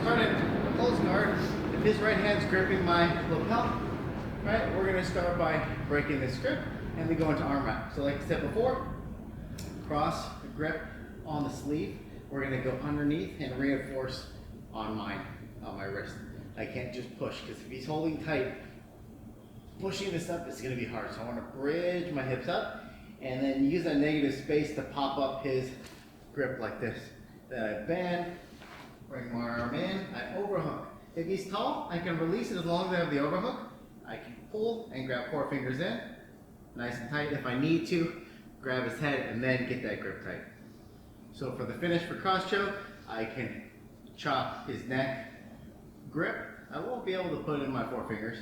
start in close guard. If his right hand's gripping my lapel, right, we're gonna start by breaking this grip and then go into arm wrap. So like I said before, cross the grip on the sleeve. We're gonna go underneath and reinforce on my wrist. I can't just push, because if he's holding tight, pushing this up is gonna be hard. So I wanna bridge my hips up and then use that negative space to pop up his grip like this. Then I bend, bring my arm in, I overhook. If he's tall, I can release it as long as I have the overhook. I can pull and grab 4 fingers in, nice and tight. If I need to, grab his head and then get that grip tight. So for the finish for cross choke, I can chop his neck grip. I won't be able to put in my 4 fingers.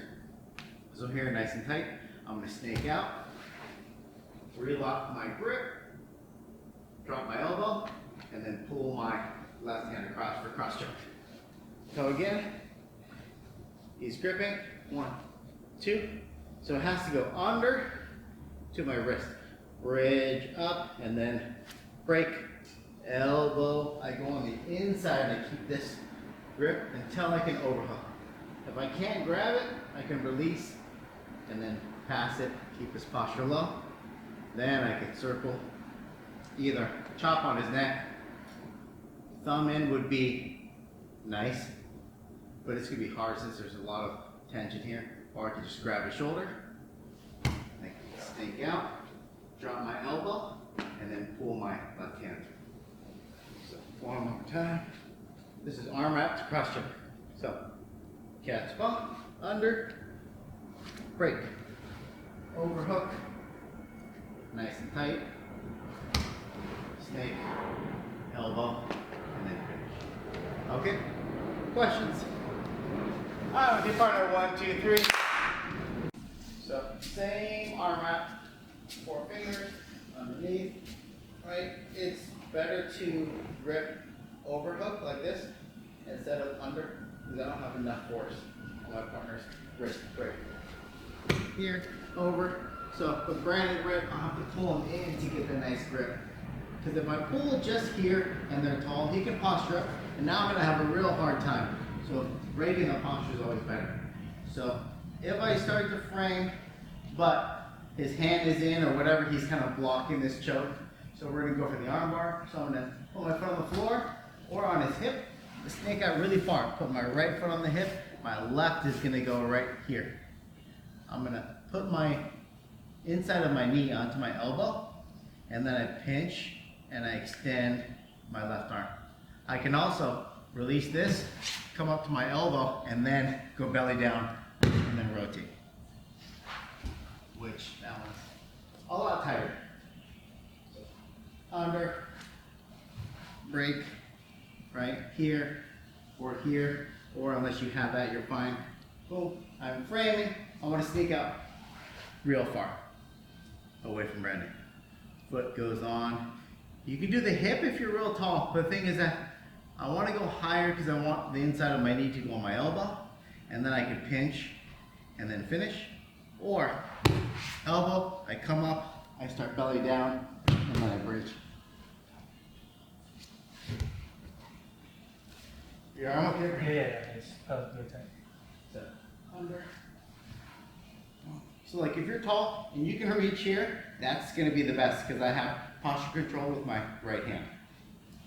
So here, nice and tight, I'm gonna snake out, relock my grip, drop my elbow, and then pull my left hand across for cross choke. So again, he's gripping, 1, 2. So it has to go under to my wrist. Bridge up and then break, elbow. I go on the inside and keep this grip until I can overhook. If I can't grab it, I can release and then pass it, keep his posture low. Then I can circle, either chop on his neck, thumb in would be nice, but it's gonna be hard since there's a lot of tension here. Or I can just grab his shoulder, I can snake out, drop my elbow, and then pull my left hand through. So one more time. This is arm wrap to cross choke. So cat's paw, under, break, overhook, nice and tight, snake, elbow, and then finish. Okay, questions? All right, with your partner, 1, 2, 3. So same arm wrap, 4 fingers underneath, right? It's better to grip overhook like this instead of under, because I don't have enough force on my partner's wrist break. Here, over. So with Brandon's grip, I'll have to pull him in to get the nice grip. Because if I pull just here and they're tall, he can posture up, and now I'm gonna have a real hard time. So breaking the posture is always better. So if I start to frame, but his hand is in or whatever, he's kind of blocking this choke. So we're gonna go for the arm bar. So I'm gonna put my foot on the floor or on his hip, snake out really far. Put my right foot on the hip, my left is gonna go right here. I'm gonna put my inside of my knee onto my elbow, and then I pinch and I extend my left arm. I can also release this, come up to my elbow, and then go belly down and then rotate. Which that one's a lot tighter. So, under, break, right here, or unless you have that, you're fine. Boom, I'm framing. I want to sneak out real far away from Brandon. Foot goes on. You can do the hip if you're real tall, but the thing is that I want to go higher because I want the inside of my knee to go on my elbow, and then I can pinch and then finish. Or elbow, I come up, I start belly down, and then I bridge. Your arm up here? Yeah, it's really tight. So, under. So like if you're tall and you can reach here, that's gonna be the best because I have posture control with my right hand.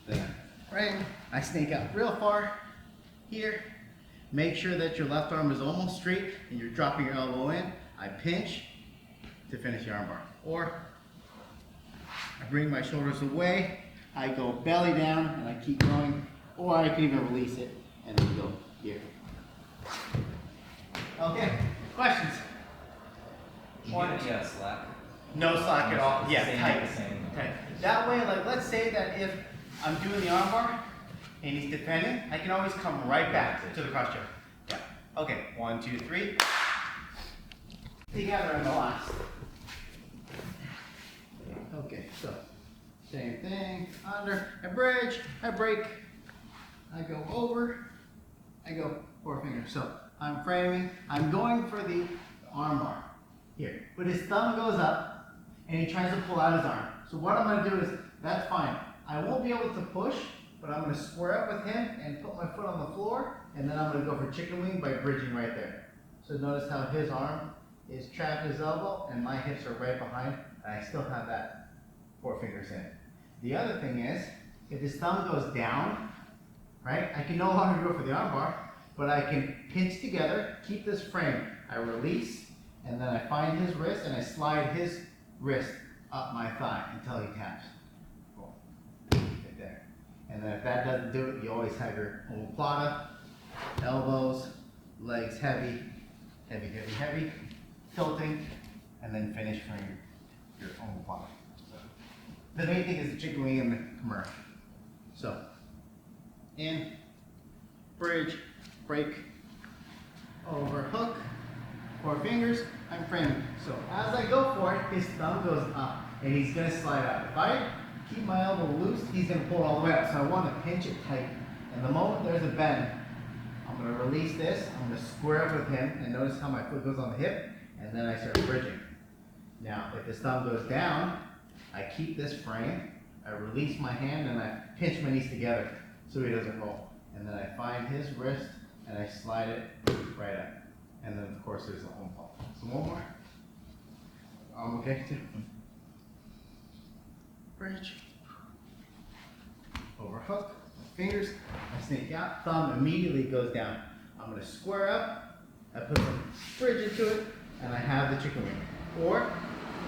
Then frame, I snake out real far here. Make sure that your left arm is almost straight and you're dropping your elbow in. I pinch to finish your armbar. Or I bring my shoulders away, I go belly down and I keep going. Or I can even release it and then go here. Okay, questions? Yeah, slack. No slack at all. Yeah, Same, tight. same. Tight. That way, like let's say that if I'm doing the armbar and he's defending, I can always come right back to the cross choke. Yeah. Okay, 1, 2, 3. Together in the last. Okay, so same thing. Under, I bridge, I break, I go over, I go 4 fingers. So I'm framing, I'm going for the armbar here. But his thumb goes up and he tries to pull out his arm. So what I'm gonna do is, that's fine. I won't be able to push but I'm going to square up with him and put my foot on the floor, and then I'm going to go for chicken wing by bridging right there. So notice how his arm is trapped his elbow and my hips are right behind, and I still have that 4 fingers in it. The other thing is, if his thumb goes down, right, I can no longer go for the armbar, but I can pinch together, keep this frame. I release, and then I find his wrist and I slide his wrist up my thigh until he taps. Cool. Right there. And then if that doesn't do it, you always have your omoplata, elbows, legs heavy, heavy, heavy, heavy, tilting, and then finish for your omoplata. So, the main thing is the chicken wing and the Kimura. So, in, bridge, break, over, hook, 4 fingers, I'm framing. So as I go for it, his thumb goes up and he's gonna slide out. If I keep my elbow loose, he's gonna pull it all the way up. So I wanna pinch it tight. And the moment there's a bend, I'm gonna release this, I'm gonna square up with him, and notice how my foot goes on the hip, and then I start bridging. Now, if his thumb goes down, I keep this frame, I release my hand, and I pinch my knees together so he doesn't roll. And then I find his wrist, and I slide it right up. And then, of course, there's the omoplata. So one more. Okay, 2. Bridge. Over hook. Fingers. I snake out. Thumb immediately goes down. I'm going to square up. I put some bridge into it, and I have the chicken wing. Or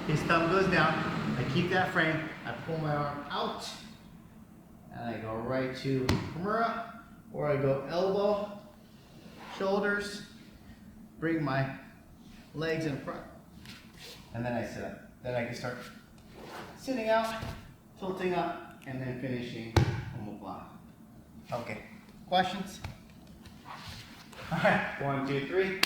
his thumb goes down. I keep that frame. I pull my arm out, and I go right to Kimura, or I go elbow, shoulders, bring my legs in front, and then I sit up. Then I can start sitting out, tilting up, and then finishing omoplata. Okay, questions? All right, 1, 2, 3.